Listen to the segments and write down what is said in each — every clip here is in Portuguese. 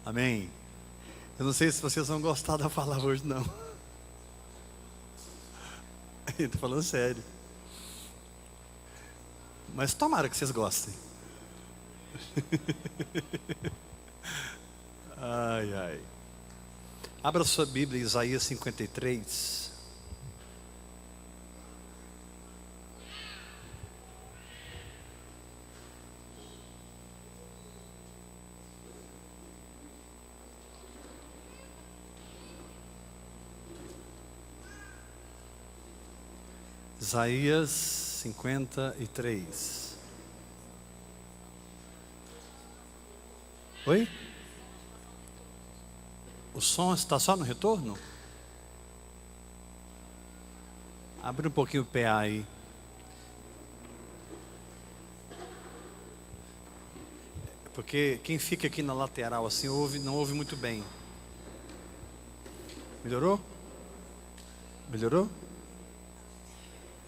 Amém. Eu não sei se vocês vão gostar da palavra hoje, não. Estou falando sério. Mas tomara que vocês gostem. Ai, ai. Abra sua Bíblia, Isaías 53. Isaías 53. Oi? O som está só no retorno? Abre um pouquinho o PA aí. Porque quem fica aqui na lateral assim não ouve muito bem. Melhorou? Melhorou?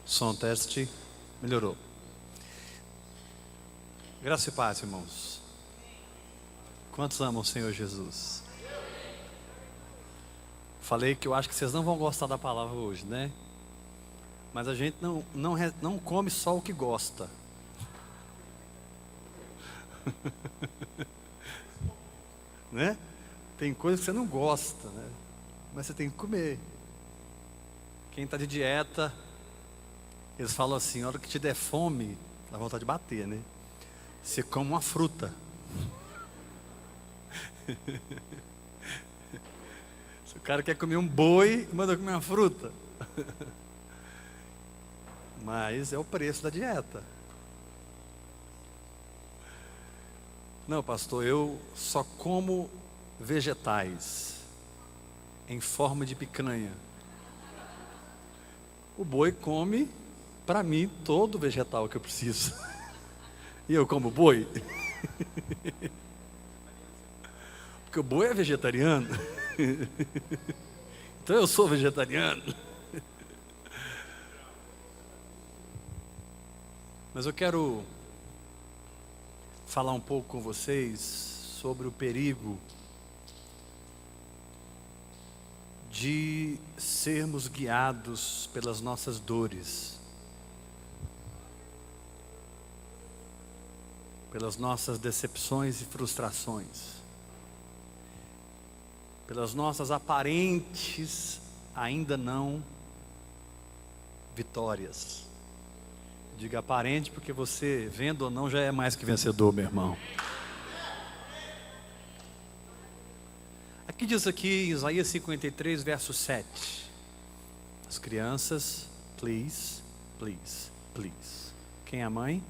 Som, teste. Melhorou. Graça e paz, irmãos. Quantos amam o Senhor Jesus? Falei que eu acho que vocês não vão gostar da palavra hoje, né? Mas a gente não come só o que gosta. Né? Tem coisas que você não gosta, né? Mas você tem que comer. Quem está de dieta, eles falam assim: a hora que te der fome, dá vontade de bater, né? Você come uma fruta. Se o cara quer comer um boi, manda comer uma fruta. Mas é o preço da dieta. Não, pastor, eu só como vegetais em forma de picanha. O boi come, para mim, todo vegetal que eu preciso. E eu como boi? Porque o boi é vegetariano. Então eu sou vegetariano. Mas eu quero falar um pouco com vocês sobre o perigo de sermos guiados pelas nossas dores, pelas nossas decepções e frustrações, pelas nossas aparentes ainda não vitórias. Diga aparente, porque você, vendo ou não, já é mais que vencedor, meu irmão. Aqui diz aqui, Isaías 53, verso 7. As crianças, please, please, please. Quem é a mãe?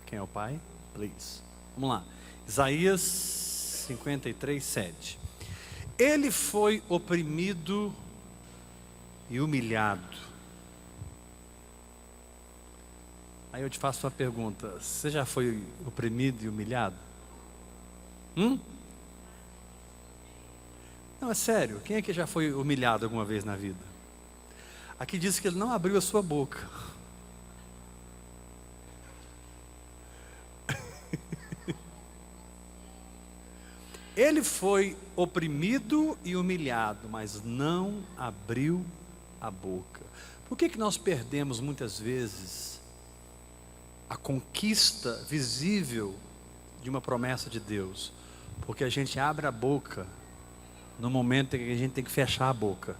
Quem é o pai? Please. Vamos lá. Isaías 53, 7. Ele foi oprimido e humilhado. Aí eu te faço uma pergunta: você já foi oprimido e humilhado? Não, é sério. Quem é que já foi humilhado alguma vez na vida? Aqui diz que ele não abriu a sua boca. Ele foi oprimido e humilhado, mas não abriu a boca. Por que nós perdemos muitas vezes a conquista visível de uma promessa de Deus? Porque a gente abre a boca no momento em que a gente tem que fechar a boca.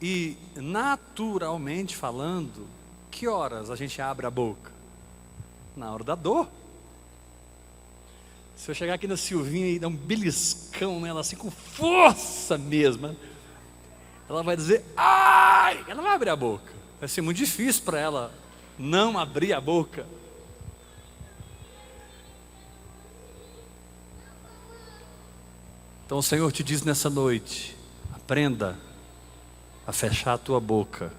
E naturalmente falando, que horas a gente abre a boca? Na hora da dor. Se eu chegar aqui na Silvinha e dar um beliscão nela assim com força mesmo, ela vai dizer ai, ela vai abrir a boca. Vai ser muito difícil para ela não abrir a boca. Então o Senhor te diz nessa noite: aprenda a fechar a tua boca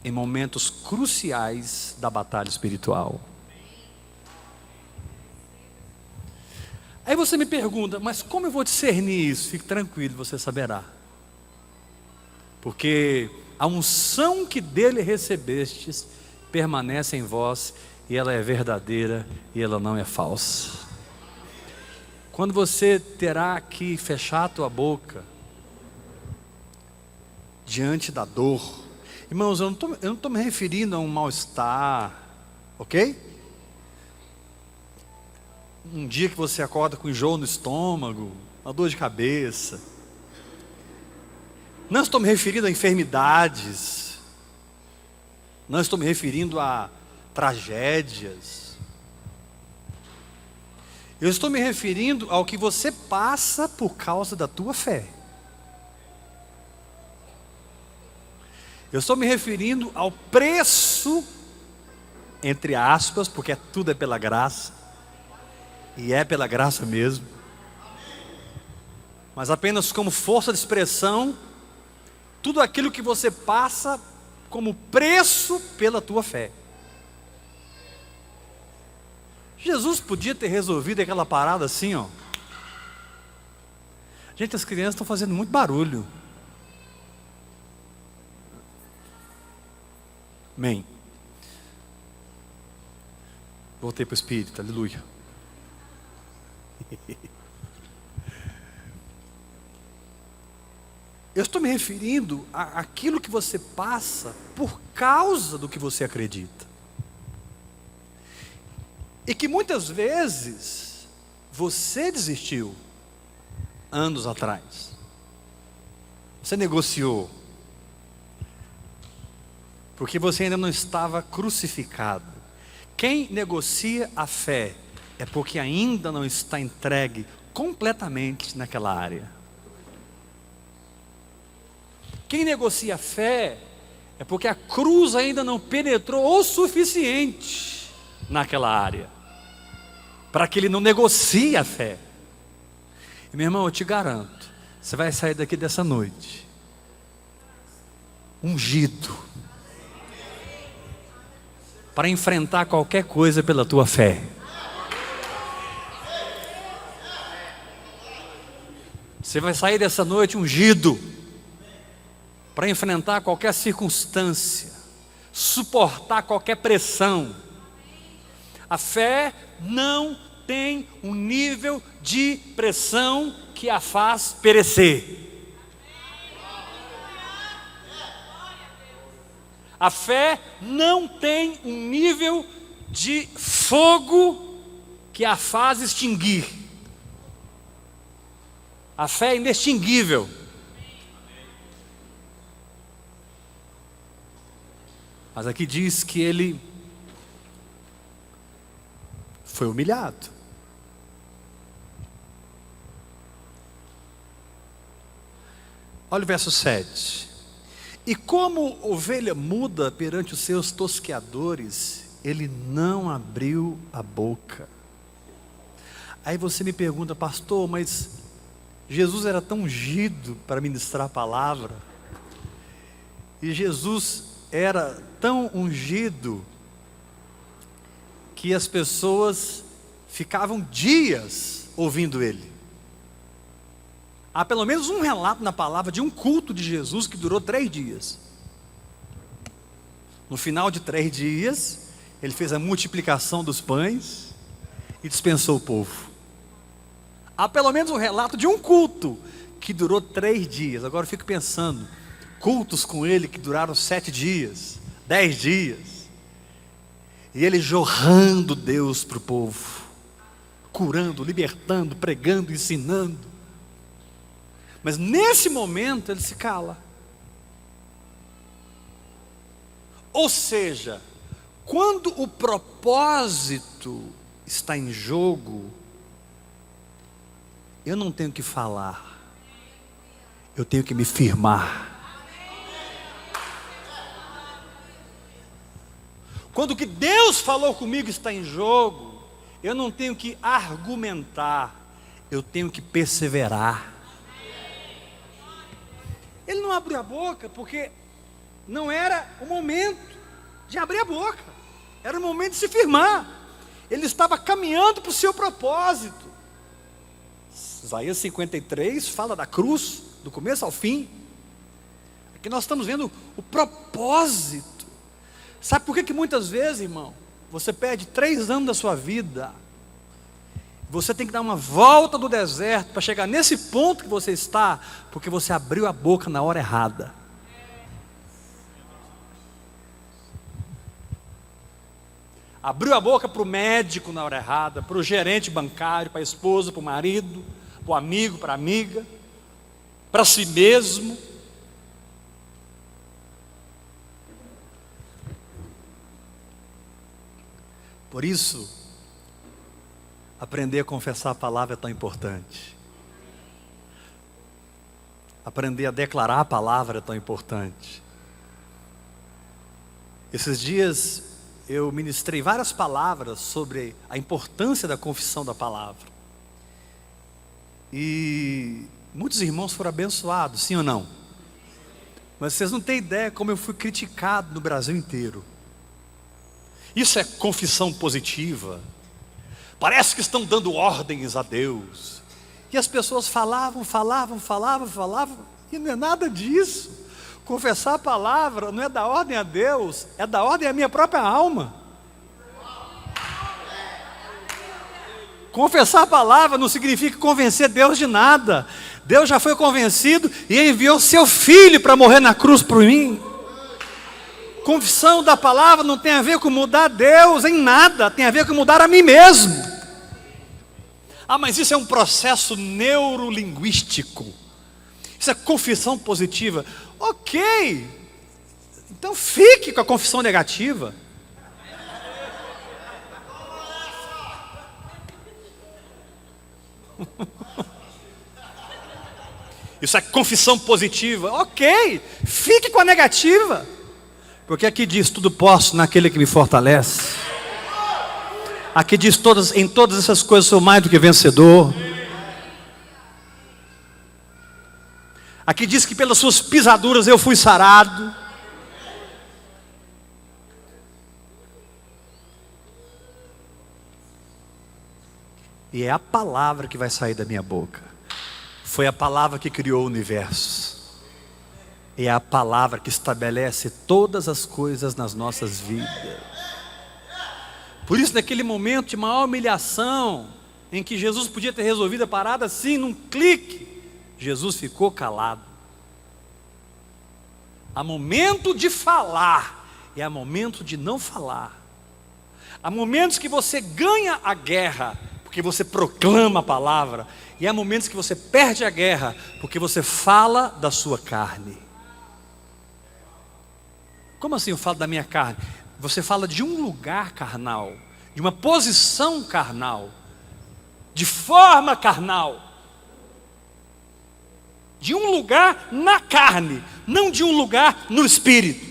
em momentos cruciais da batalha espiritual. Aí você me pergunta: mas como eu vou discernir isso? Fique tranquilo, você saberá. Porque a unção que dele recebestes permanece em vós, e ela é verdadeira e ela não é falsa. Quando você terá que fechar a tua boca diante da dor, irmãos, eu não estou me referindo a um mal-estar, ok? Um dia que você acorda com enjoo no estômago, uma dor de cabeça. Não estou me referindo a enfermidades, não estou me referindo a tragédias. Eu estou me referindo ao que você passa por causa da tua fé. Eu estou me referindo ao preço, entre aspas, porque tudo é pela graça, e é pela graça mesmo, mas apenas como força de expressão, tudo aquilo que você passa como preço pela tua fé. Jesus podia ter resolvido aquela parada assim, ó. Gente, as crianças estão fazendo muito barulho. Amém. Voltei para o Espírito, aleluia. Eu estou me referindo àquilo que você passa por causa do que você acredita. E que muitas vezes você desistiu anos atrás. Você negociou. Porque você ainda não estava crucificado. Quem negocia a fé é porque ainda não está entregue completamente naquela área. Quem negocia a fé é porque a cruz ainda não penetrou o suficiente naquela área, para que ele não negocie a fé. E meu irmão, eu te garanto, você vai sair daqui dessa noite ungido para enfrentar qualquer coisa pela tua fé. Você vai sair dessa noite ungido para enfrentar qualquer circunstância, suportar qualquer pressão. A fé não tem um nível de pressão que a faz perecer. A fé não tem um nível de fogo que a faz extinguir. A fé é inextinguível. Mas aqui diz que ele foi humilhado. Olha o verso 7. E como ovelha muda perante os seus tosqueadores, ele não abriu a boca. Aí você me pergunta, pastor, mas Jesus era tão ungido para ministrar a palavra, e Jesus era tão ungido que as pessoas ficavam dias ouvindo ele. Há pelo menos um relato na palavra de um culto de Jesus que durou 3 dias. No final de 3 dias, ele fez a multiplicação dos pães e dispensou o povo. Há pelo menos um relato de um culto que durou 3 dias. Agora eu fico pensando, cultos com ele que duraram 7 dias, 10 dias. E ele jorrando Deus para o povo, curando, libertando, pregando, ensinando. Mas nesse momento ele se cala. Ou seja, quando o propósito está em jogo, eu não tenho que falar, eu tenho que me firmar. Quando o que Deus falou comigo está em jogo, eu não tenho que argumentar, eu tenho que perseverar. Ele não abriu a boca porque não era o momento de abrir a boca, era o momento de se firmar. Ele estava caminhando para o seu propósito. Isaías 53 fala da cruz, do começo ao fim. Aqui nós estamos vendo o propósito. Sabe por que muitas vezes, irmão, Você perde 3 anos da sua vida. Você tem que dar uma volta do deserto para chegar nesse ponto que você está, porque você abriu a boca na hora errada. Abriu a boca para o médico na hora errada, para o gerente bancário, para a esposa, para o marido, para o amigo, para a amiga, para si mesmo. Por isso, aprender a confessar a palavra é tão importante. Aprender a declarar a palavra é tão importante. Esses dias eu ministrei várias palavras sobre a importância da confissão da palavra. E muitos irmãos foram abençoados, sim ou não? Mas vocês não têm ideia como eu fui criticado no Brasil inteiro. Isso é confissão positiva. Parece que estão dando ordens a Deus. E as pessoas falavam, e não é nada disso. Confessar a palavra não é dar ordem a Deus, é dar ordem à minha própria alma. Confessar a palavra não significa convencer Deus de nada. Deus já foi convencido e enviou seu filho para morrer na cruz por mim. Confissão da palavra não tem a ver com mudar Deus em nada, tem a ver com mudar a mim mesmo. Ah, mas isso é um processo neurolinguístico. Isso é confissão positiva. Ok, então fique com a confissão negativa. Isso é confissão positiva. Ok, fique com a negativa. Porque aqui diz: tudo posso naquele que me fortalece. Aqui diz: em todas essas coisas sou mais do que vencedor. Aqui diz que pelas suas pisaduras eu fui sarado. E é a palavra que vai sair da minha boca. Foi a palavra que criou o universo. É a palavra que estabelece todas as coisas nas nossas vidas. Por isso, naquele momento de maior humilhação, em que Jesus podia ter resolvido a parada assim, num clique, Jesus ficou calado. Há momento de falar e há momento de não falar. Há momentos que você ganha a guerra porque você proclama a palavra, e há momentos que você perde a guerra porque você fala da sua carne. Como assim eu falo da minha carne? Você fala de um lugar carnal, de uma posição carnal, de forma carnal, de um lugar na carne, não de um lugar no espírito.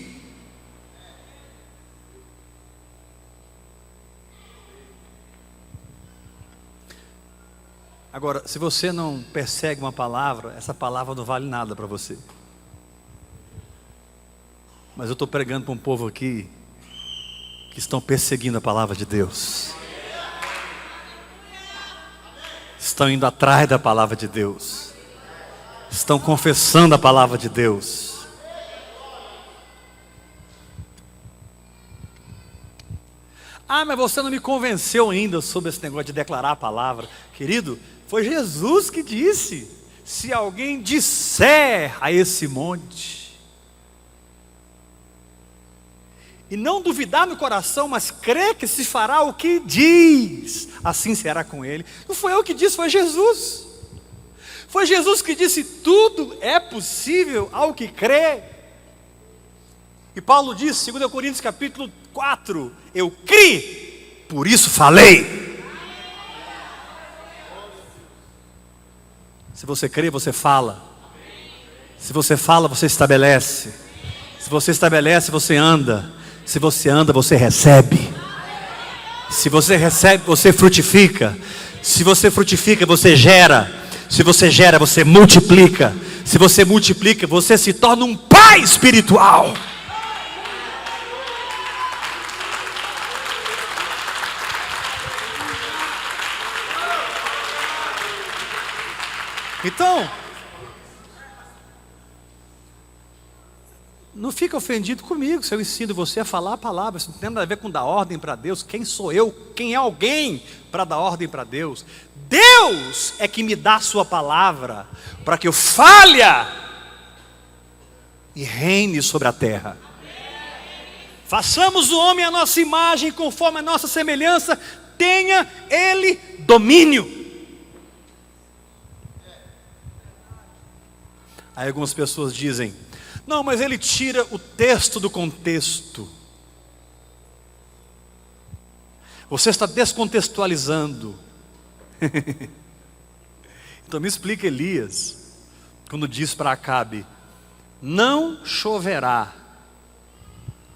Agora, se você não persegue uma palavra, essa palavra não vale nada para você. Mas eu estou pregando para um povo aqui que estão perseguindo a palavra de Deus. Estão indo atrás da palavra de Deus. Estão confessando a palavra de Deus. Ah, mas você não me convenceu ainda sobre esse negócio de declarar a palavra. Querido, foi Jesus que disse: se alguém disser a esse monte, e não duvidar no coração, mas crer que se fará o que diz, assim será com ele. Não foi eu que disse, foi Jesus. Foi Jesus que disse: tudo é possível ao que crê. E Paulo disse, 2 Coríntios capítulo 4, eu criei, por isso falei. Se você crê, você fala. Se você fala, você estabelece. Se você estabelece, você anda. Se você anda, você recebe. Se você recebe, você frutifica. Se você frutifica, você gera. Se você gera, você multiplica. Se você multiplica, você se torna um pai espiritual. Então, Não fica ofendido comigo se eu ensino você a falar a palavra. Isso não tem nada a ver com dar ordem para Deus. Quem sou eu? Quem é alguém para dar ordem para Deus? Deus é que me dá a sua palavra para que eu falhe e reine sobre a terra. Façamos o homem à nossa imagem, conforme a nossa semelhança, tenha ele domínio. Aí algumas pessoas dizem: não, mas ele tira o texto do contexto. Você está descontextualizando. Então me explica Elias, quando diz para Acabe: não choverá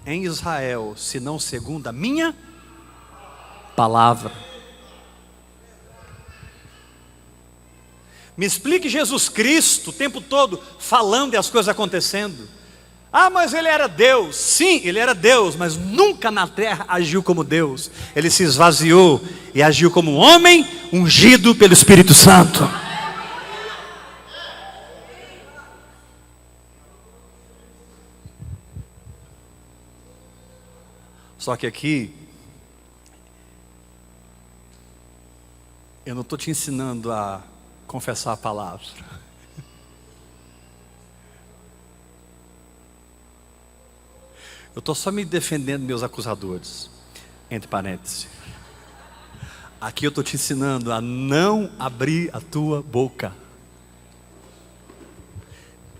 em Israel, senão segundo a minha palavra. Me explique Jesus Cristo o tempo todo falando e as coisas acontecendo. Ah, mas ele era Deus. Sim, ele era Deus, mas nunca na terra agiu como Deus. Ele se esvaziou e agiu como um homem ungido pelo Espírito Santo. Só que aqui, eu não estou te ensinando a confessar a palavra. Eu estou só me defendendo meus acusadores, entre parênteses. Aqui eu estou te ensinando a não abrir a tua boca.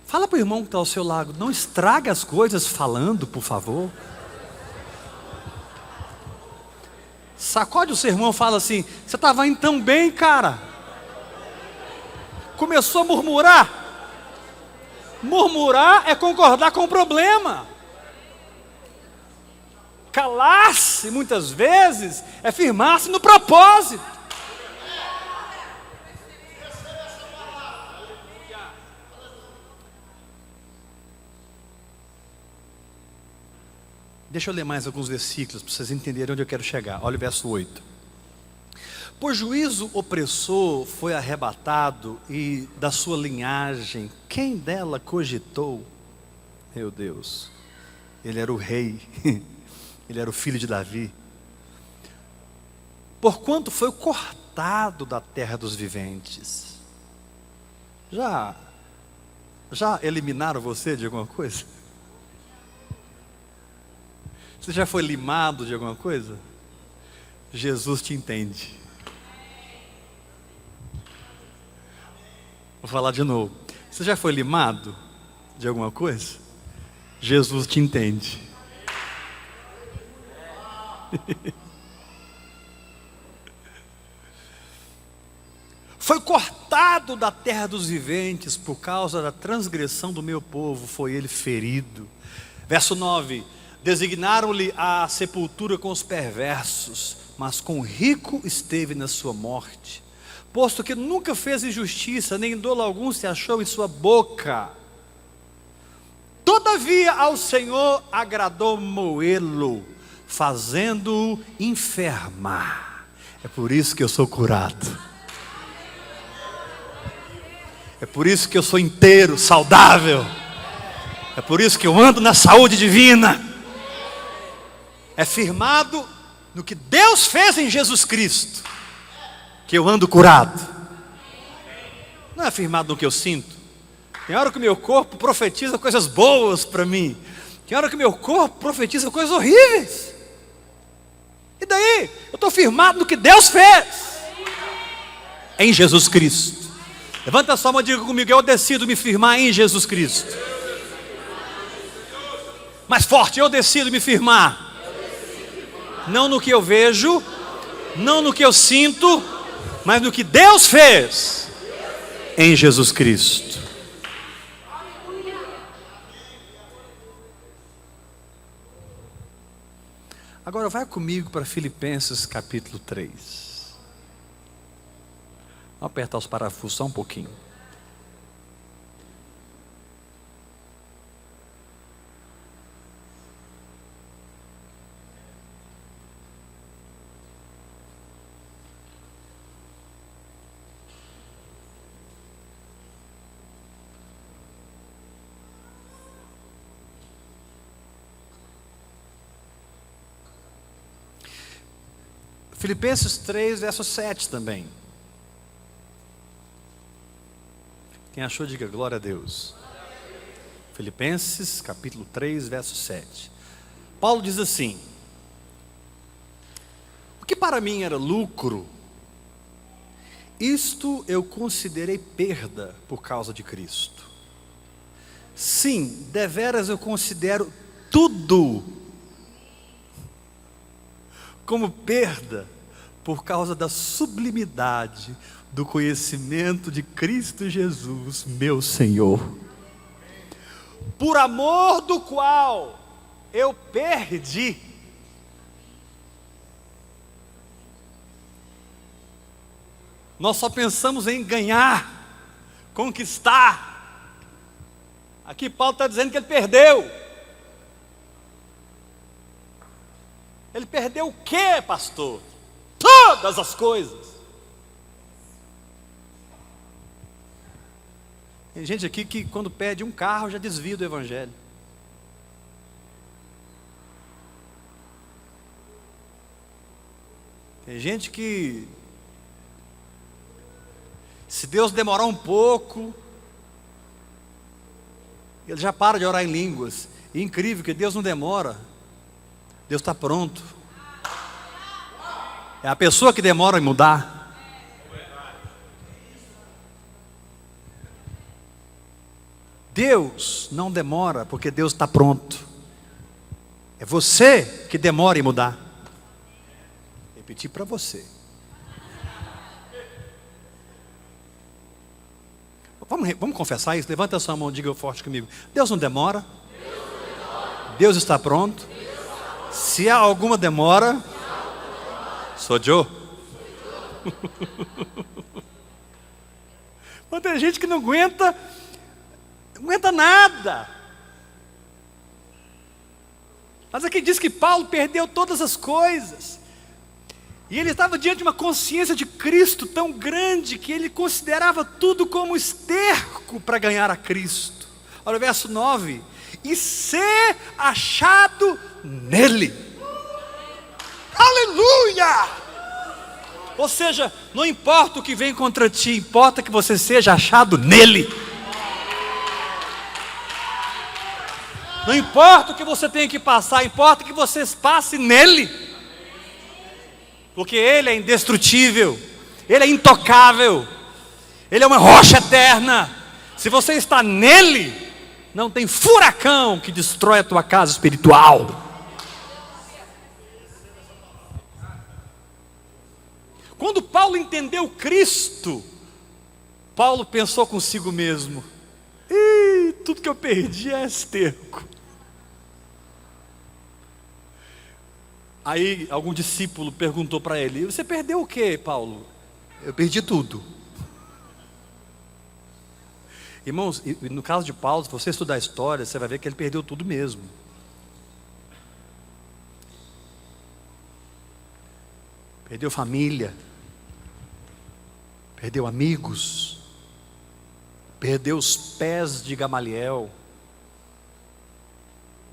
Fala para o irmão que está ao seu lado: não estrague as coisas falando, por favor. Sacode o seu irmão e fala assim: você estava indo tão bem, cara. Começou a murmurar. Murmurar é concordar com o problema. Calar-se, muitas vezes, é firmar-se no propósito. Deixa eu ler mais alguns versículos para vocês entenderem onde eu quero chegar. Olha o verso 8. Por juízo opressor foi arrebatado, e da sua linhagem, quem dela cogitou? Meu Deus, ele era o rei, ele era o filho de Davi. Porquanto foi cortado da terra dos viventes. Já eliminaram você de alguma coisa? Você já foi limado de alguma coisa? Jesus te entende. Vou falar de novo. Você já foi limado de alguma coisa? Jesus te entende. Foi cortado da terra dos viventes, por causa da transgressão do meu povo foi ele ferido. Verso 9. Designaram-lhe a sepultura com os perversos, mas com o rico esteve na sua morte, posto que nunca fez injustiça, nem dolo algum se achou em sua boca. Todavia ao Senhor agradou moê-lo, fazendo-o enfermar. É por isso que eu sou curado. É por isso que eu sou inteiro, saudável. É por isso que eu ando na saúde divina. É firmado no que Deus fez em Jesus Cristo, que eu ando curado. Não é firmado no que eu sinto. Tem hora que o meu corpo profetiza coisas boas para mim. Tem hora que o meu corpo profetiza coisas horríveis. E daí? Eu estou firmado no que Deus fez em Jesus Cristo. Levanta a sua mão e diga comigo: eu decido me firmar em Jesus Cristo. Mais forte: eu decido me firmar. Não no que eu vejo, não no que eu sinto, mas no que Deus fez em Jesus Cristo. Agora vai comigo para Filipenses capítulo 3. Vou apertar os parafusos só um pouquinho. Filipenses 3, verso 7 também. Quem achou, diga glória a Deus. Filipenses capítulo 3, verso 7. Paulo diz assim: o que para mim era lucro, isto eu considerei perda por causa de Cristo. Sim, deveras eu considero tudo como perda por causa da sublimidade do conhecimento de Cristo Jesus, meu Senhor, por amor do qual eu perdi nós só pensamos em ganhar, conquistar. Aqui Paulo está dizendo que ele perdeu. Ele perdeu o quê, pastor? Todas as coisas. Tem gente aqui que quando perde um carro já desvia do evangelho. Tem gente que, se Deus demorar um pouco, ele já para de orar em línguas. E é incrível que Deus não demora. Deus está pronto. É a pessoa que demora em mudar. Deus não demora porque Deus está pronto. É você que demora em mudar. Vou repetir para você. Vamos confessar isso? Levanta a sua mão e diga forte comigo. Deus não demora. Deus está pronto. Se há alguma demora, sou eu. Mas tem gente que não aguenta nada. Mas aqui diz que Paulo perdeu todas as coisas. E ele estava diante de uma consciência de Cristo tão grande que ele considerava tudo como esterco para ganhar a Cristo. Olha o verso 9. E ser achado nele. Aleluia! Ou seja, não importa o que vem contra ti, importa que você seja achado nele. Não importa o que você tenha que passar, importa que você passe nele. Porque ele é indestrutível, ele é intocável, ele é uma rocha eterna. Se você está nele, não tem furacão que destrói a tua casa espiritual. Quando Paulo entendeu Cristo, Paulo pensou consigo mesmo: tudo que eu perdi é esterco. Aí algum discípulo perguntou para ele: você perdeu o que, Paulo? Eu perdi tudo. Irmãos, no caso de Paulo, se você estudar a história, você vai ver que ele perdeu tudo mesmo. Perdeu família, perdeu amigos, perdeu os pés de Gamaliel,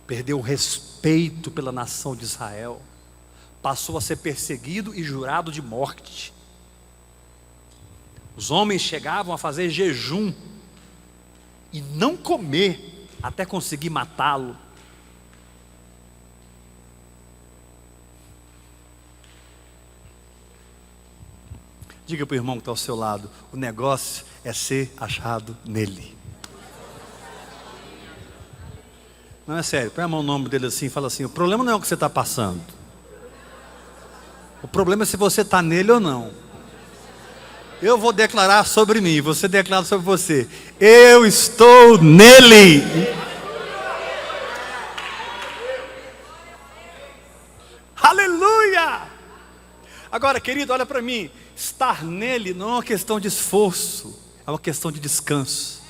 perdeu o respeito pela nação de Israel, passou a ser perseguido e jurado de morte. Os homens chegavam a fazer jejum e não comer até conseguir matá-lo. Diga para o irmão que está ao seu lado: o negócio é ser achado nele. Não, é sério, põe a mão no ombro dele assim e fala assim: o problema não é o que você está passando. O problema é se você está nele ou não. Eu vou declarar sobre mim, você declara sobre você. Eu estou nele. Aleluia! Agora, querido, olha para mim. Estar nele não é uma questão de esforço, é uma questão de descanso.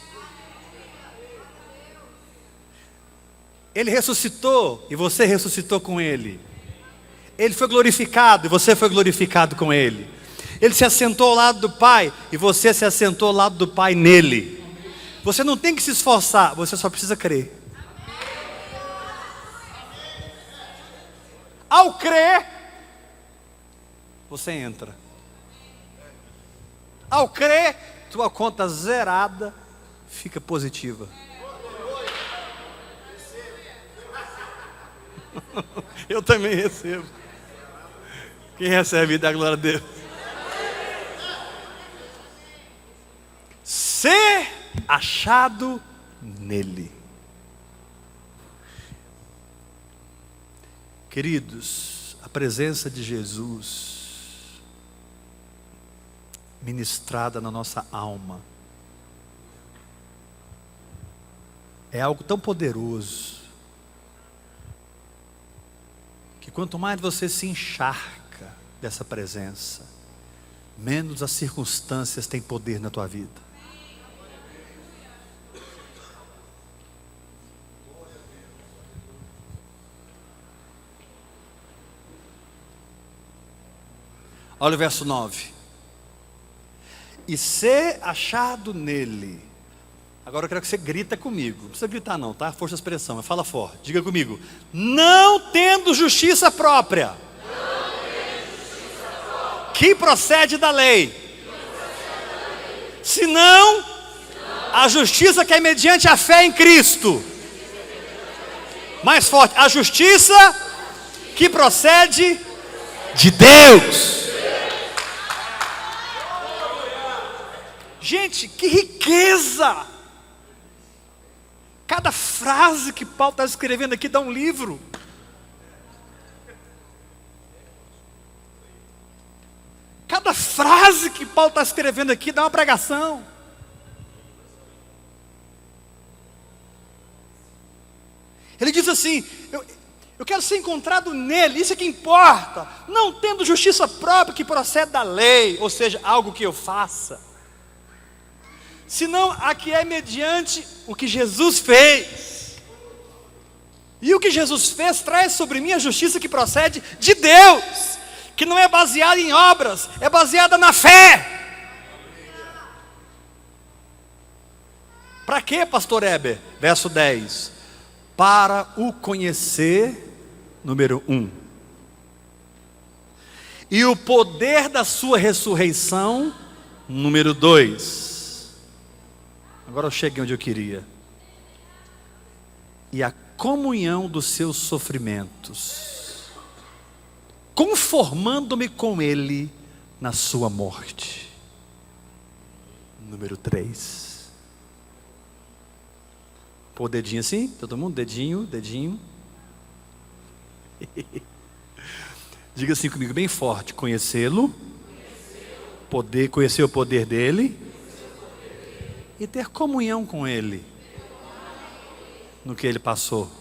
Ele ressuscitou e você ressuscitou com ele. Ele foi glorificado e você foi glorificado com ele. Ele se assentou ao lado do Pai e você se assentou ao lado do Pai nele. Você não tem que se esforçar, você só precisa crer. Ao crer, você entra. Ao crer, tua conta zerada fica positiva. Eu também recebo. Quem recebe, dá glória a Deus. Ser achado nele. Queridos, a presença de Jesus ministrada na nossa alma é algo tão poderoso que quanto mais você se encharca dessa presença, menos as circunstâncias têm poder na tua vida. Olha o verso 9. E ser achado nele. Agora eu quero que você grita comigo. Não precisa gritar não, tá? Força de expressão, mas fala forte. Diga comigo. Não tendo justiça própria. Que procede da lei. Senão a justiça que é mediante a fé em Cristo. Mais forte. A justiça que procede de Deus. Gente, que riqueza! Cada frase que Paulo está escrevendo aqui dá um livro. Cada frase que Paulo está escrevendo aqui dá uma pregação. Ele diz assim: eu quero ser encontrado nele, isso é que importa. Não tendo justiça própria que procede da lei, ou seja, algo que eu faça, senão a que é mediante o que Jesus fez. E o que Jesus fez traz sobre mim a justiça que procede de Deus, que não é baseada em obras, é baseada na fé. Para quê, pastor Heber? Verso 10. Para o conhecer, número 1. E o poder da sua ressurreição, número 2. Agora eu cheguei onde eu queria. E a comunhão dos seus sofrimentos, conformando-me com ele na sua morte. Número 3. Pô, o dedinho assim, todo mundo, dedinho, dedinho. Diga assim comigo, bem forte: conhecê-lo, poder, conhecer o poder dele e ter comunhão com ele no que ele passou.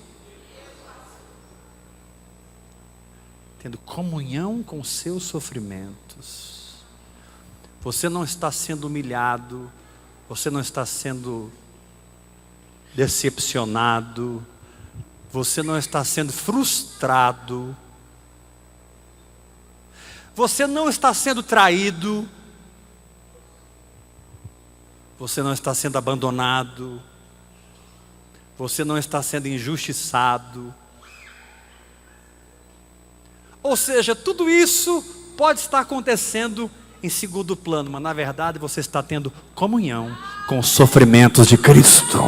Tendo comunhão com os seus sofrimentos. Você não está sendo humilhado, você não está sendo decepcionado, você não está sendo frustrado, você não está sendo traído, você não está sendo abandonado, você não está sendo injustiçado. Ou seja, tudo isso pode estar acontecendo em segundo plano, mas na verdade você está tendo comunhão com os sofrimentos de Cristo.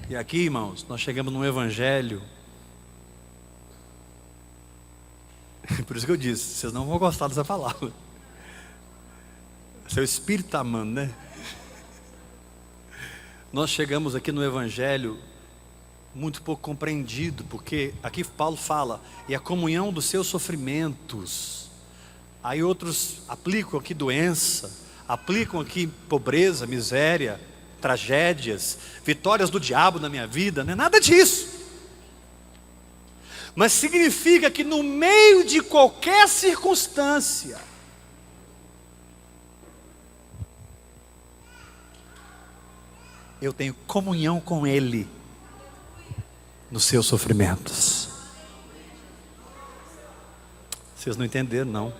E aqui, irmãos, nós chegamos num evangelho. Por isso que eu disse, vocês não vão gostar dessa palavra. Seu espírito está amando, né? Nós chegamos aqui no evangelho muito pouco compreendido, porque aqui Paulo fala, e a comunhão dos seus sofrimentos. Aí outros aplicam aqui doença, aplicam aqui pobreza, miséria, tragédias, vitórias do diabo na minha vida, não é nada disso. Mas significa que no meio de qualquer circunstância, eu tenho comunhão com Ele nos seus sofrimentos. Vocês não entenderam, não.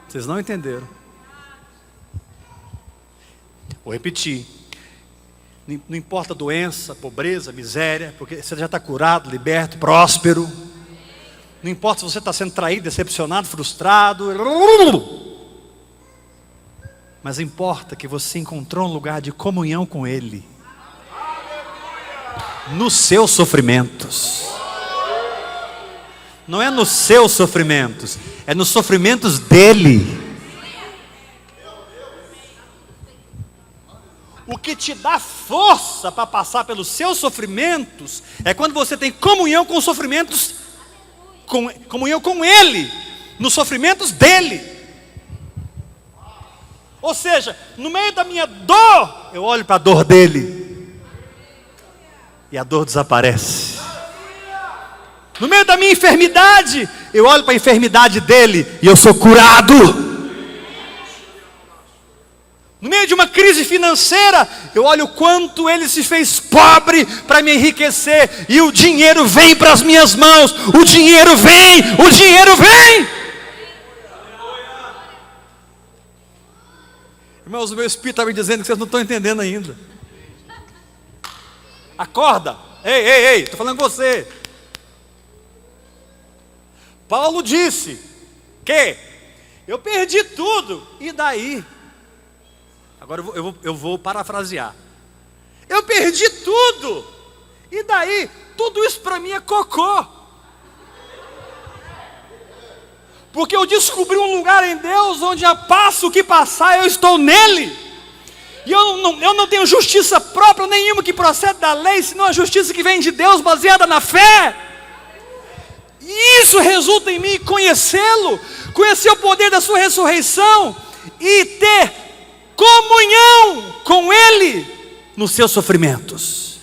Vocês não entenderam. Vou repetir. Não importa doença, pobreza, miséria, porque você já está curado, liberto, próspero. Não importa se você está sendo traído, decepcionado, frustrado. Mas importa que você encontrou um lugar de comunhão com Ele. Nos seus sofrimentos. Não é nos seus sofrimentos, é nos sofrimentos dEle. O que te dá força para passar pelos seus sofrimentos é quando você tem comunhão com os sofrimentos, comunhão com Ele, nos sofrimentos dEle. Ou seja, no meio da minha dor, eu olho para a dor dEle e a dor desaparece. No meio da minha enfermidade, eu olho para a enfermidade dEle e eu sou curado. No meio de uma crise financeira, eu olho o quanto Ele se fez pobre para me enriquecer. E o dinheiro vem para as minhas mãos. O dinheiro vem, o dinheiro vem. Irmãos, o meu espírito está me dizendo que vocês não estão entendendo ainda. Acorda. Ei, estou falando com você. Paulo disse que eu perdi tudo, e daí? Agora eu vou parafrasear. Eu perdi tudo, e daí? Tudo isso para mim é cocô. Porque eu descobri um lugar em Deus onde a passo que passar eu estou nele. E eu não tenho justiça própria nenhuma que procede da lei, senão a justiça que vem de Deus baseada na fé. E isso resulta em mim conhecê-lo, conhecer o poder da sua ressurreição e ter comunhão com Ele nos seus sofrimentos.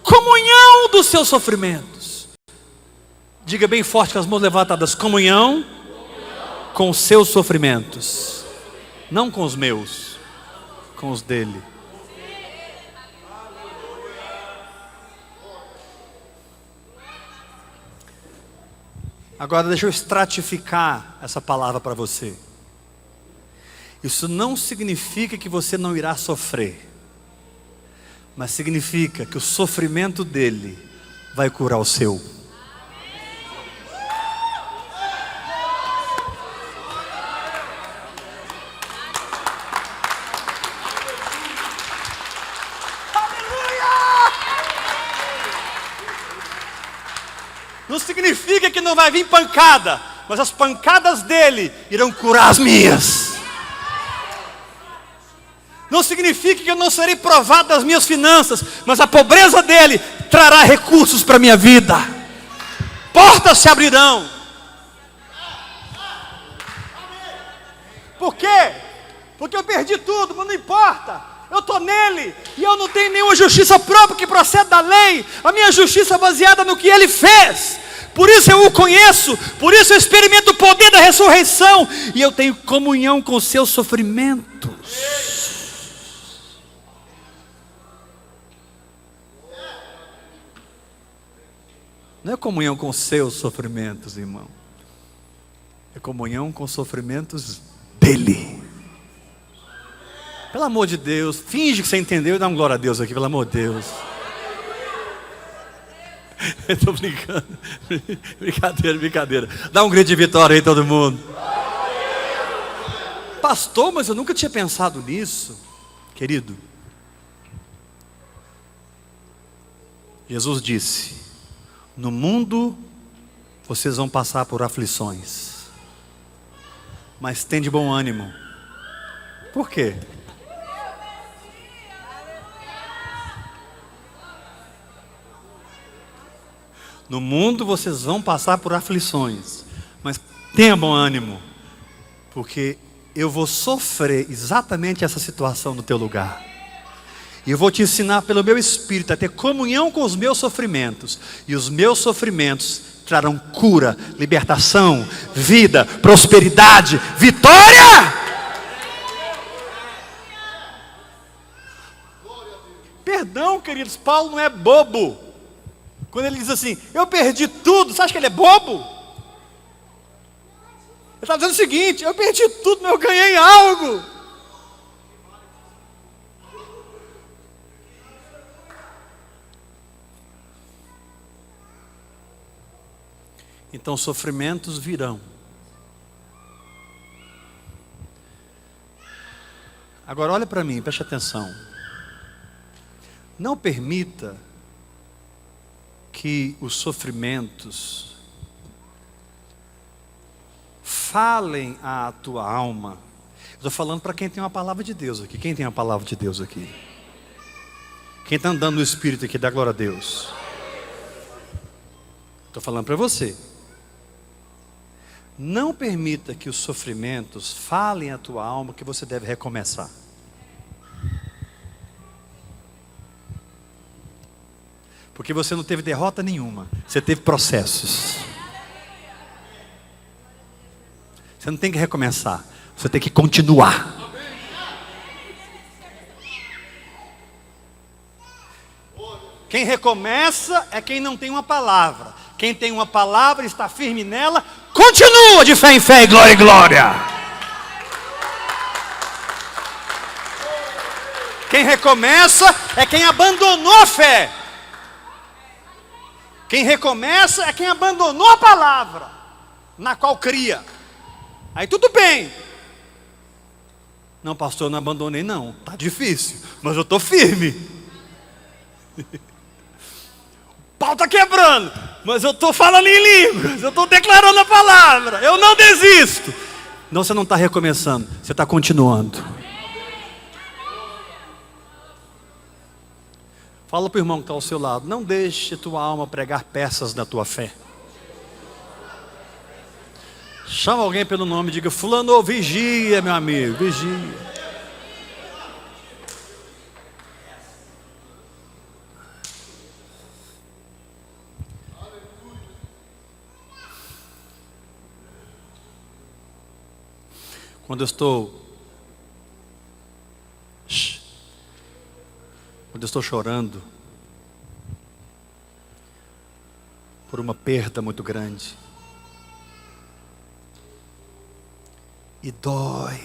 Comunhão dos seus sofrimentos. Diga bem forte com as mãos levantadas: comunhão com os seus sofrimentos. Não com os meus, com os dele. Agora deixa eu estratificar essa palavra para você. Isso não significa que você não irá sofrer, mas significa que o sofrimento dele vai curar o seu. Não significa que não vai vir pancada, mas as pancadas dele irão curar as minhas. Não significa que eu não serei provado das minhas finanças, mas a pobreza dele trará recursos para a minha vida. Portas se abrirão. Por quê? Porque eu perdi tudo, mas não importa. Eu estou nele e eu não tenho nenhuma justiça própria que procede da lei. A minha justiça é baseada no que ele fez. Por isso eu o conheço, por isso eu experimento o poder da ressurreição e eu tenho comunhão com os seus sofrimentos. Não é comunhão com os seus sofrimentos, irmão. É comunhão com os sofrimentos dele. Pelo amor de Deus, finge que você entendeu e dá uma glória a Deus aqui, pelo amor de Deus. Eu estou brincando. Brincadeira. Dá um grito de vitória aí, todo mundo. Pastor, mas eu nunca tinha pensado nisso. Querido, Jesus disse: no mundo vocês vão passar por aflições, mas tem de bom ânimo. Por quê? No mundo vocês vão passar por aflições, mas tenha bom ânimo, porque eu vou sofrer exatamente essa situação no teu lugar. E eu vou te ensinar pelo meu Espírito a ter comunhão com os meus sofrimentos. E os meus sofrimentos trarão cura, libertação, vida, prosperidade, vitória. Perdão, queridos, Paulo não é bobo. Quando ele diz assim, eu perdi tudo, você acha que ele é bobo? Ele está dizendo o seguinte, eu perdi tudo, mas eu ganhei algo. Então sofrimentos virão. Agora olha para mim, preste atenção. Não permita que os sofrimentos falem à tua alma. Estou falando para quem tem uma palavra de Deus aqui. Quem tem uma palavra de Deus aqui? Quem está andando no Espírito aqui, dá glória a Deus. Estou falando para você. Não permita que os sofrimentos falem à tua alma que você deve recomeçar. Porque você não teve derrota nenhuma, você teve processos. Você não tem que recomeçar, você tem que continuar. Quem recomeça é quem não tem uma palavra. Quem tem uma palavra e está firme nela, continua de fé em fé e glória em glória. Quem recomeça é quem abandonou a fé. Quem recomeça é quem abandonou a palavra na qual cria. Aí tudo bem. Não, pastor, eu não abandonei não. Está difícil, mas eu estou firme. O pau está quebrando, mas eu estou falando em línguas. Eu estou declarando a palavra. Eu não desisto. Não, você não está recomeçando, você está continuando. Fala para o irmão que está ao seu lado. Não deixe tua alma pregar peças da tua fé. Chama alguém pelo nome e diga: fulano, vigia, meu amigo, vigia. Quando eu estou chorando por uma perda muito grande, e dói,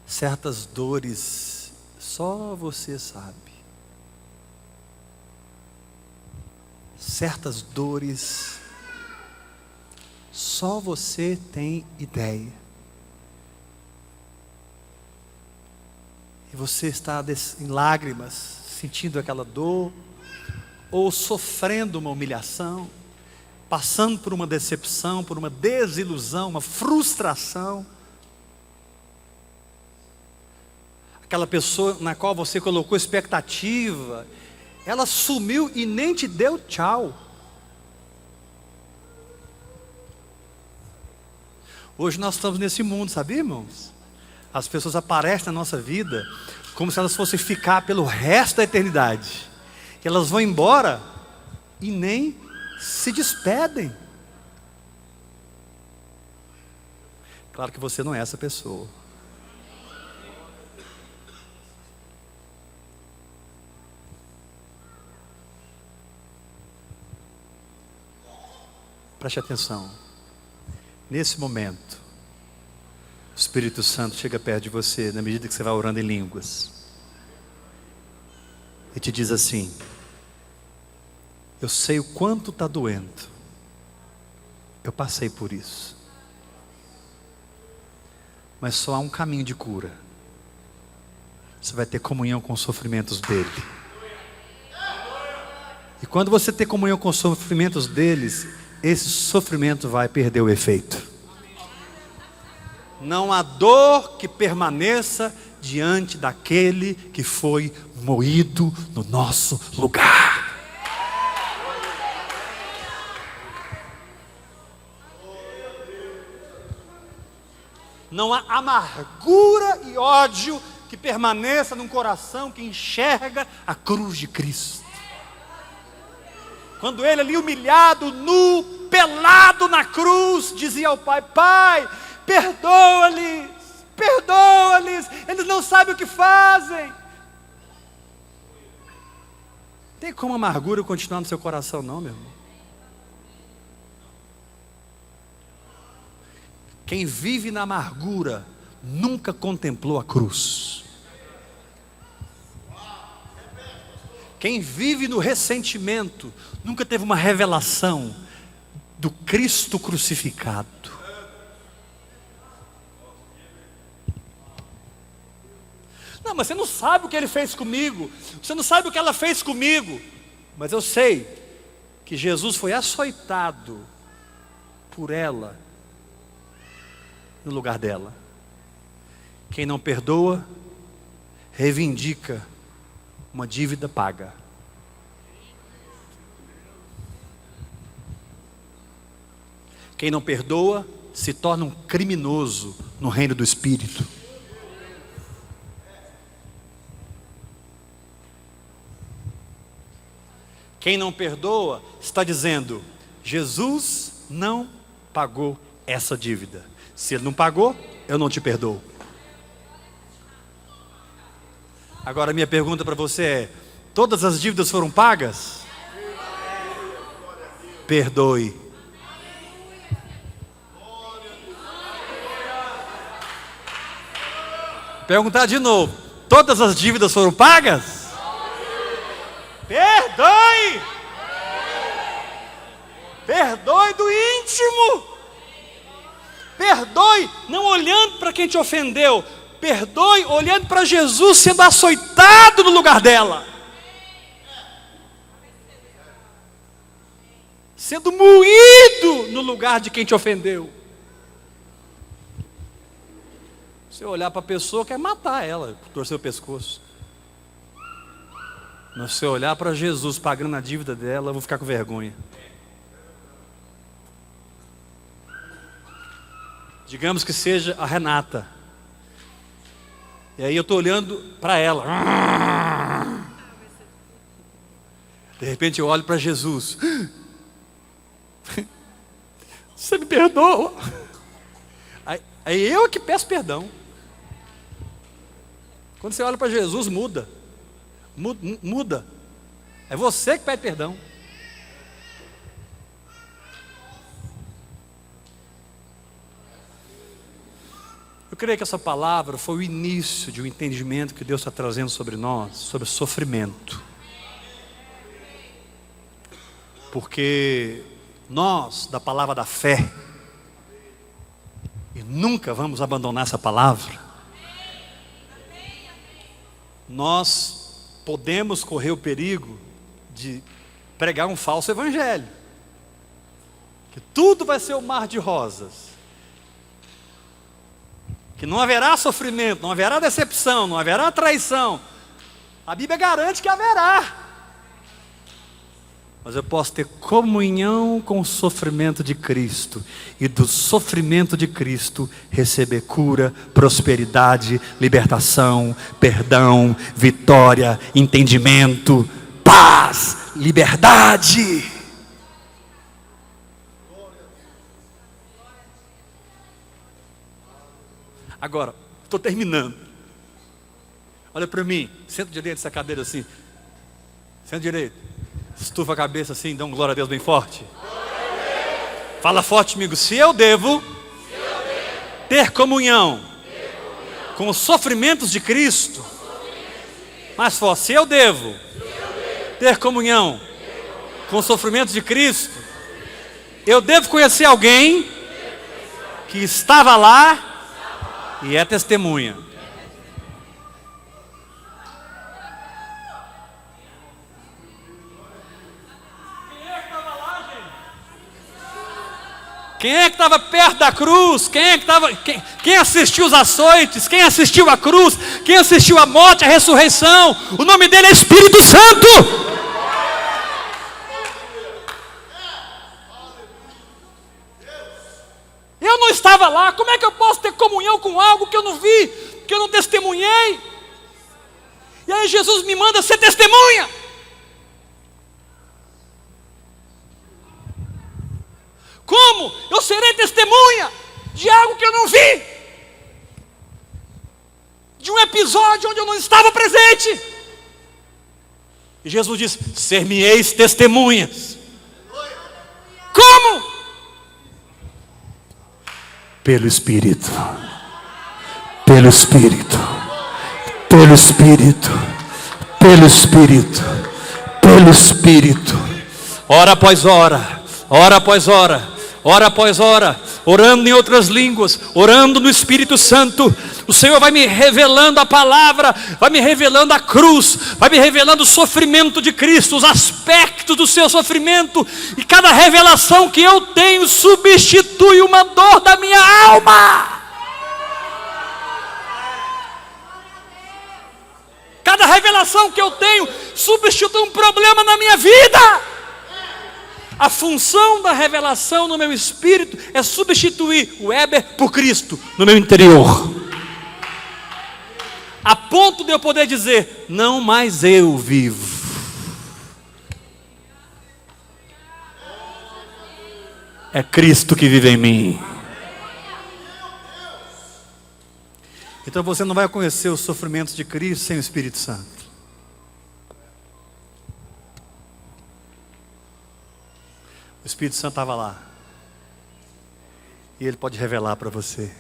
certas dores só você sabe, certas dores só você tem ideia. E você está em lágrimas, sentindo aquela dor, ou sofrendo uma humilhação, passando por uma decepção, por uma desilusão, uma frustração. Aquela pessoa na qual você colocou expectativa, ela sumiu e nem te deu tchau. Hoje nós estamos nesse mundo, sabia, irmãos? As pessoas aparecem na nossa vida como se elas fossem ficar pelo resto da eternidade. E elas vão embora e nem se despedem. Claro que você não é essa pessoa. Preste atenção. Nesse momento, o Espírito Santo chega perto de você, na medida que você vai orando em línguas, e te diz assim: eu sei o quanto está doendo, eu passei por isso, mas só há um caminho de cura. Você vai ter comunhão com os sofrimentos dele. E quando você ter comunhão com os sofrimentos deles, esse sofrimento vai perder o efeito. Não há dor que permaneça diante daquele que foi moído no nosso lugar. Não há amargura e ódio que permaneça num coração que enxerga a cruz de Cristo. Quando ele ali humilhado, nu, pelado na cruz, dizia ao Pai: Pai, perdoa-lhes, perdoa-lhes, eles não sabem o que fazem. Tem como a amargura continuar no seu coração não, meu irmão? Quem vive na amargura nunca contemplou a cruz. Quem vive no ressentimento nunca teve uma revelação do Cristo crucificado. Não, mas você não sabe o que ele fez comigo. Você não sabe o que ela fez comigo. Mas eu sei que Jesus foi açoitado por ela no lugar dela. Quem não perdoa, reivindica uma dívida paga. Quem não perdoa, se torna um criminoso no reino do Espírito. Quem não perdoa, está dizendo, Jesus não pagou essa dívida. Se ele não pagou, eu não te perdoo. Agora minha pergunta para você é, todas as dívidas foram pagas? Perdoe. Vou perguntar de novo, todas as dívidas foram pagas? Perdoe! Perdoe do íntimo. Perdoe não olhando para quem te ofendeu. Perdoe olhando para Jesus sendo açoitado no lugar dela. Sendo moído no lugar de quem te ofendeu. Você olhar para a pessoa, quer matar ela, torcer o pescoço. Mas se eu olhar para Jesus pagando a dívida dela, eu vou ficar com vergonha. Digamos que seja a Renata. E aí eu estou olhando para ela. De repente eu olho para Jesus. Você me perdoa? Aí eu que peço perdão. Quando você olha para Jesus, muda. Muda. É você que pede perdão. Eu creio que essa palavra foi o início de um entendimento que Deus está trazendo sobre nós, sobre sofrimento. Porque nós, da palavra da fé, e nunca vamos abandonar essa palavra, nós podemos correr o perigo de pregar um falso evangelho, que tudo vai ser um mar de rosas, que não haverá sofrimento, não haverá decepção, não haverá traição. A Bíblia garante que haverá, mas eu posso ter comunhão com o sofrimento de Cristo, e do sofrimento de Cristo receber cura, prosperidade, libertação, perdão, vitória, entendimento, paz, liberdade. Agora, estou terminando. Olha para mim, senta direito nessa cadeira assim. Senta direito. Estufa a cabeça assim, dá um glória a Deus bem forte. Fala forte comigo. Se eu devo ter comunhão com os sofrimentos de Cristo, mais forte. Se eu devo ter comunhão com os sofrimentos de Cristo, eu devo conhecer alguém que estava lá e é testemunha. Quem é que estava perto da cruz? Quem assistiu os açoites? Quem assistiu a cruz? Quem assistiu a morte, a ressurreição? O nome dele é Espírito Santo. Eu não estava lá. Como é que eu posso ter comunhão com algo que eu não vi, que eu não testemunhei? E aí Jesus me manda ser testemunha. Como eu serei testemunha de algo que eu não vi? De um episódio onde eu não estava presente? E Jesus diz: ser-me-eis testemunhas. Como? Pelo Espírito. Pelo Espírito. Pelo Espírito. Pelo Espírito. pelo Espírito, hora após hora, hora após hora, hora após hora, orando em outras línguas, orando no Espírito Santo. O Senhor vai me revelando a palavra, vai me revelando a cruz, vai me revelando o sofrimento de Cristo, os aspectos do seu sofrimento, e cada revelação que eu tenho substitui uma dor da minha alma. Cada revelação que eu tenho substitui um problema na minha vida. A função da revelação no meu espírito é substituir o Weber por Cristo no meu interior, a ponto de eu poder dizer: não mais eu vivo, é Cristo que vive em mim. Então você não vai conhecer os sofrimentos de Cristo sem o Espírito Santo. O Espírito Santo estava lá, e Ele pode revelar para você.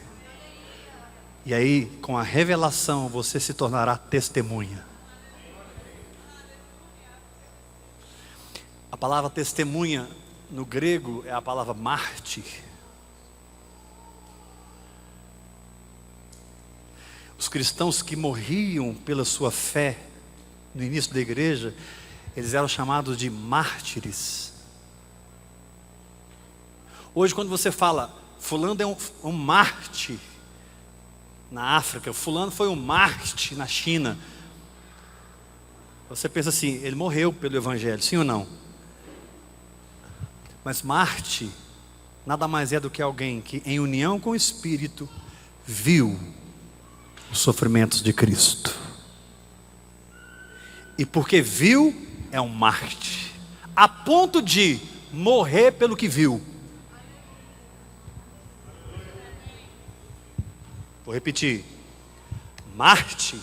E aí, com a revelação, você se tornará testemunha. A palavra testemunha no grego é a palavra mártir. Os cristãos que morriam pela sua fé no início da igreja, eles eram chamados de mártires. Hoje, quando você fala, fulano é um mártir na África, fulano foi um mártir na China, você pensa assim: ele morreu pelo Evangelho, sim ou não? Mas mártir nada mais é do que alguém que, em união com o Espírito, viu os sofrimentos de Cristo, e porque viu, é um mártir, a ponto de morrer pelo que viu. Vou repetir: mártir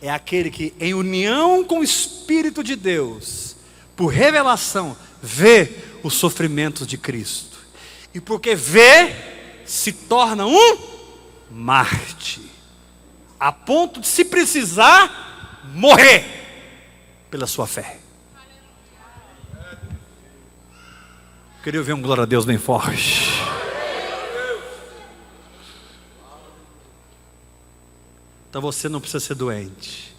é aquele que, em união com o Espírito de Deus, por revelação, vê os sofrimentos de Cristo, e porque vê, se torna um mártir, a ponto de, se precisar, morrer pela sua fé. Eu queria ouvir um glória a Deus bem forte. Então você não precisa ser doente,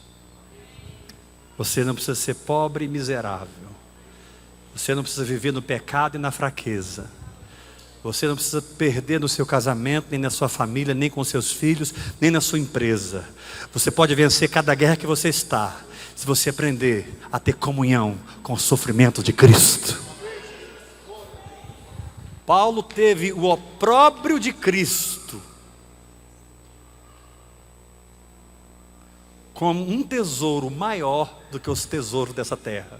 você não precisa ser pobre e miserável, você não precisa viver no pecado e na fraqueza, você não precisa perder no seu casamento, nem na sua família, nem com seus filhos, nem na sua empresa. Você pode vencer cada guerra que você está, se você aprender a ter comunhão com o sofrimento de Cristo. Paulo teve o opróbrio de Cristo como um tesouro maior do que os tesouros dessa terra.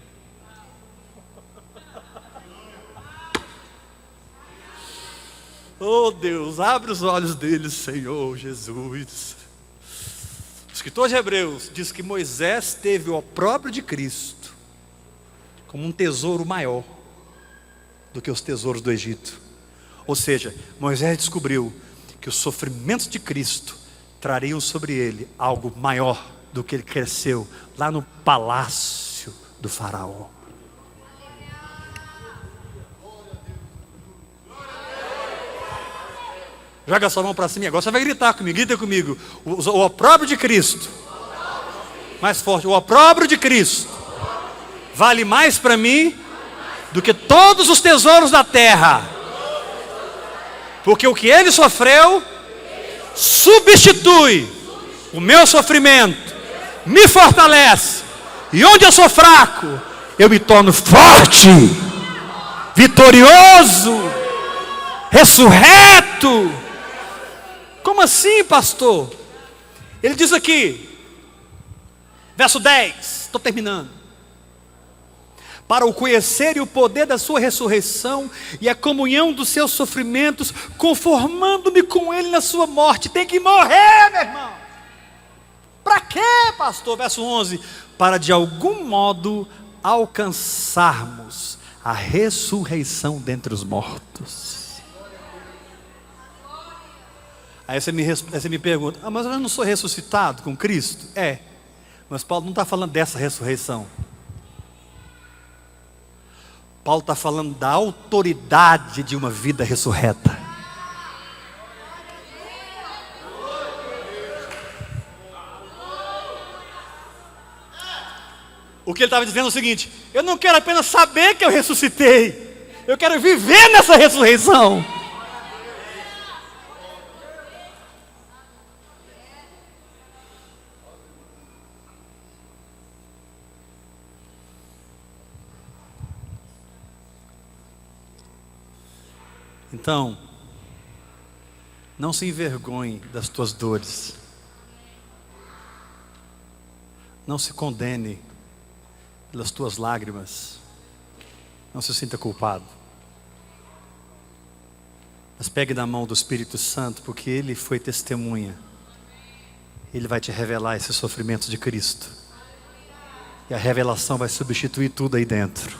Oh Deus, abre os olhos deles, Senhor Jesus. O escritor de Hebreus diz que Moisés teve o opróbrio de Cristo como um tesouro maior do que os tesouros do Egito. Ou seja, Moisés descobriu que os sofrimentos de Cristo trariam sobre ele algo maior do que ele cresceu lá no palácio do faraó. Joga sua mão para cima agora, você vai gritar comigo, grita comigo: o opróbrio de Cristo, mais forte, o opróbrio de Cristo vale mais para mim do que todos os tesouros da terra, porque o que ele sofreu substitui o meu sofrimento, me fortalece, e onde eu sou fraco, eu me torno forte, vitorioso, ressurreto. Como assim, pastor? Ele diz aqui, verso 10, estou terminando: para o conhecer e o poder da sua ressurreição e a comunhão dos seus sofrimentos, conformando-me com ele na sua morte. Tem que morrer, meu irmão. Para quê, pastor? Verso 11: para de algum modo alcançarmos a ressurreição dentre os mortos. Aí você me pergunta: mas eu não sou ressuscitado com Cristo? É, mas Paulo não está falando dessa ressurreição. Paulo está falando da autoridade de uma vida ressurreta. O que ele estava dizendo é o seguinte: eu não quero apenas saber que eu ressuscitei, eu quero viver nessa ressurreição. Então, não se envergonhe das tuas dores. Não se condene pelas tuas lágrimas. Não se sinta culpado. Mas pegue na mão do Espírito Santo, porque Ele foi testemunha. Ele vai te revelar esses sofrimentos de Cristo. E a revelação vai substituir tudo aí dentro.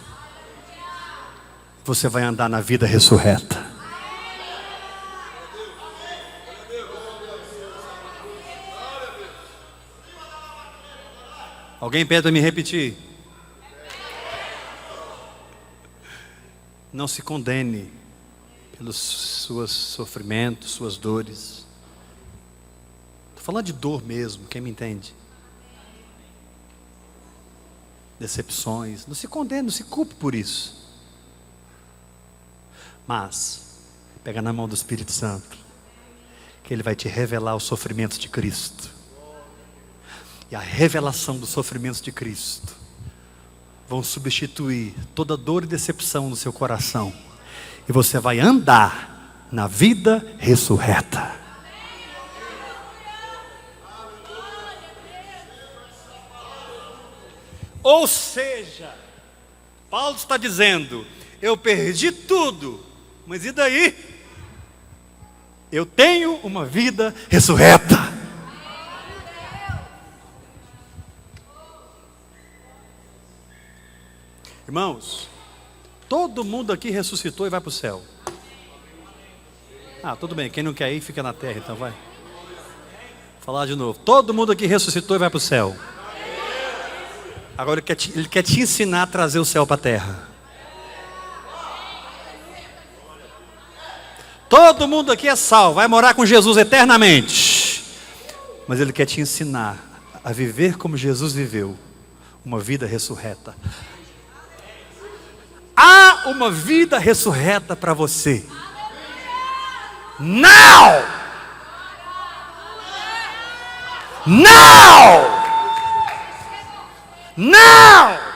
Você vai andar na vida ressurreta. Alguém pede para me repetir? Não se condene pelos seus sofrimentos, suas dores. Estou falando de dor mesmo, quem me entende? Decepções. Não se condene, não se culpe por isso. Mas, pega na mão do Espírito Santo, que Ele vai te revelar os sofrimentos de Cristo. E a revelação dos sofrimentos de Cristo vão substituir toda dor e decepção no seu coração. E você vai andar na vida ressurreta. Ou seja, Paulo está dizendo: eu perdi tudo, mas e daí? Eu tenho uma vida ressurreta. Irmãos, todo mundo aqui ressuscitou e vai para o céu. Tudo bem, quem não quer ir fica na terra, então vai. Vou falar de novo. Todo mundo aqui ressuscitou e vai para o céu. Agora ele quer te ensinar a trazer o céu para a terra. Todo mundo aqui é salvo, vai morar com Jesus eternamente. Mas Ele quer te ensinar a viver como Jesus viveu, uma vida ressurreta. Há uma vida ressurreta para você. Now! Now! Now!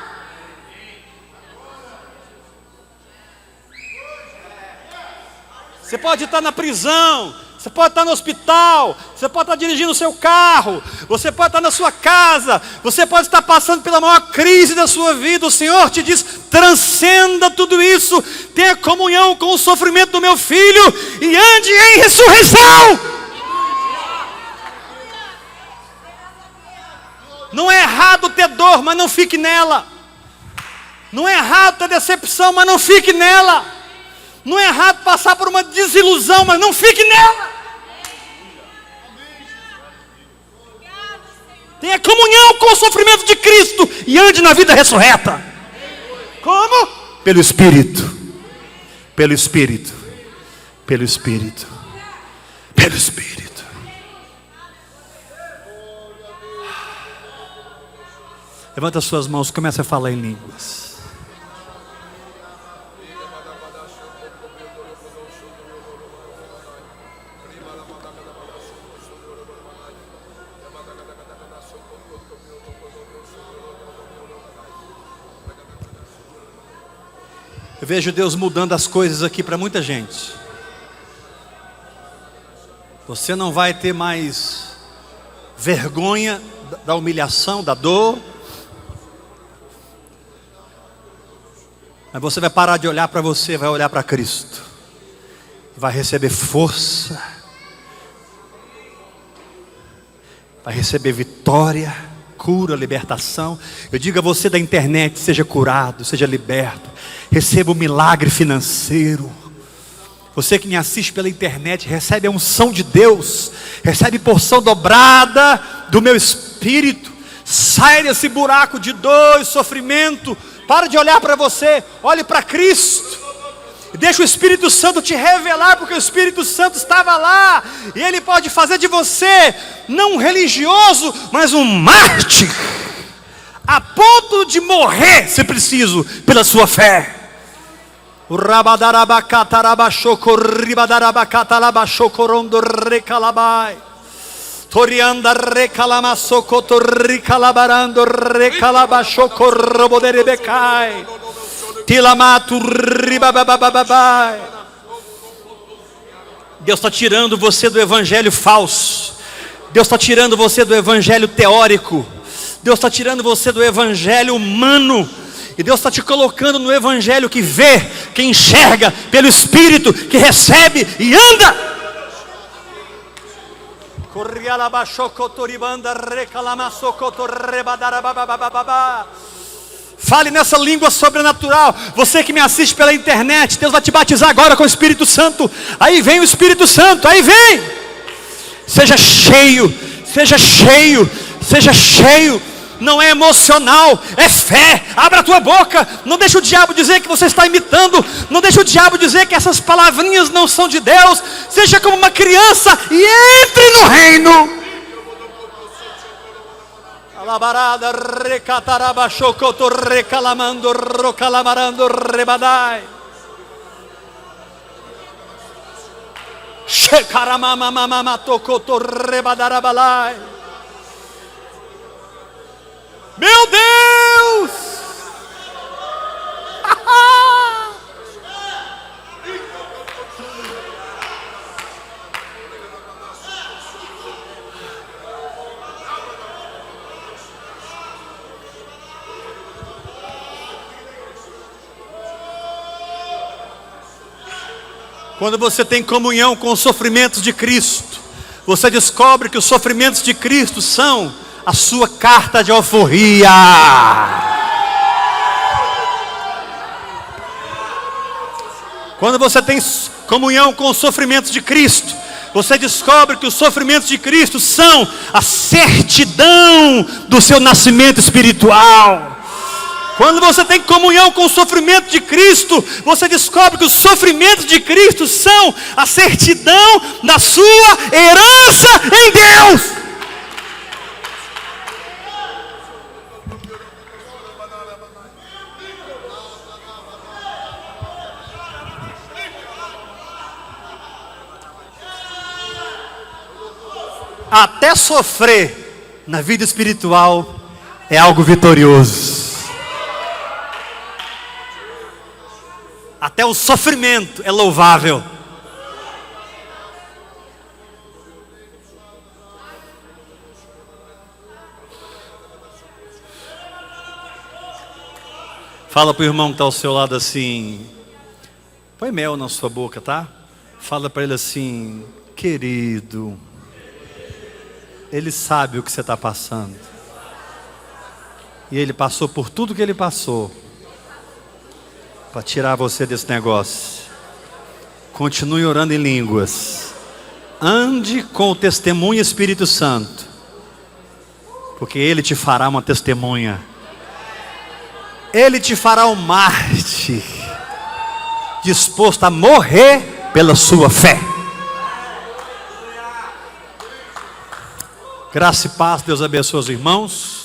Você pode estar na prisão, você pode estar no hospital, você pode estar dirigindo o seu carro, você pode estar na sua casa, você pode estar passando pela maior crise da sua vida. O Senhor te diz: transcenda tudo isso, tenha comunhão com o sofrimento do meu filho e ande em ressurreição. Não é errado ter dor, mas não fique nela. Não é errado ter decepção, mas não fique nela. Não é errado passar por uma desilusão, mas não fique nela. Tenha comunhão com o sofrimento de Cristo e ande na vida ressurreta. Como? Pelo Espírito. Pelo Espírito. Pelo Espírito. Pelo Espírito. Levanta as suas mãos, comece a falar em línguas. Eu vejo Deus mudando as coisas aqui para muita gente. Você não vai ter mais vergonha da humilhação, da dor. Mas você vai parar de olhar para você, vai olhar para Cristo. Vai receber força. Vai receber vitória, cura, libertação. Eu digo a você da internet: seja curado, seja liberto. Receba um milagre financeiro. Você que me assiste pela internet, recebe a unção de Deus, recebe porção dobrada do meu Espírito. Sai desse buraco de dor e sofrimento, Para de olhar para você, olhe para Cristo. Deixa o Espírito Santo te revelar, porque o Espírito Santo estava lá, e Ele pode fazer de você, não um religioso, mas um mártir, a ponto de morrer, se preciso, pela sua fé. O rabadarabacatarabachocorribadarabacatalabachocorondo recalabai. Torianda recalamasocoto ricalabarando recalabachocorroboderebecai. Tilamatu ribabababai. Deus está tirando você do evangelho falso. Deus está tirando você do evangelho teórico. Deus está tirando você do evangelho humano. E Deus está te colocando no evangelho que vê, que enxerga pelo Espírito, que recebe e anda. Fale nessa língua sobrenatural. Você que me assiste pela internet, Deus vai te batizar agora com o Espírito Santo. Aí vem o Espírito Santo, aí vem. Seja cheio, seja cheio, seja cheio. Não é emocional, é fé. Abra a tua boca. Não deixa o diabo dizer que você está imitando. Não deixa o diabo dizer que essas palavrinhas não são de Deus. Seja como uma criança e entre no reino. Alabarada recataraba chocoto recalamando rocalamarando rebadai. Shekaramama mama tocoto rebadarabalai. Meu Deus! Quando você tem comunhão com os sofrimentos de Cristo, você descobre que os sofrimentos de Cristo são a sua carta de alforria. Quando você tem comunhão com os sofrimentos de Cristo, você descobre que os sofrimentos de Cristo são a certidão do seu nascimento espiritual. Quando você tem comunhão com o sofrimento de Cristo, você descobre que os sofrimentos de Cristo são a certidão da sua herança em Deus. Até sofrer na vida espiritual é algo vitorioso. Até o sofrimento é louvável. Fala para o irmão que está ao seu lado assim, põe mel na sua boca, tá? Fala para ele assim, querido, ele sabe o que você está passando. E ele passou por tudo que ele passou para tirar você desse negócio. Continue orando em línguas. Ande com o testemunho Espírito Santo, porque Ele te fará uma testemunha. Ele te fará um mártir, disposto a morrer pela sua fé. Graça e paz, Deus abençoe os irmãos.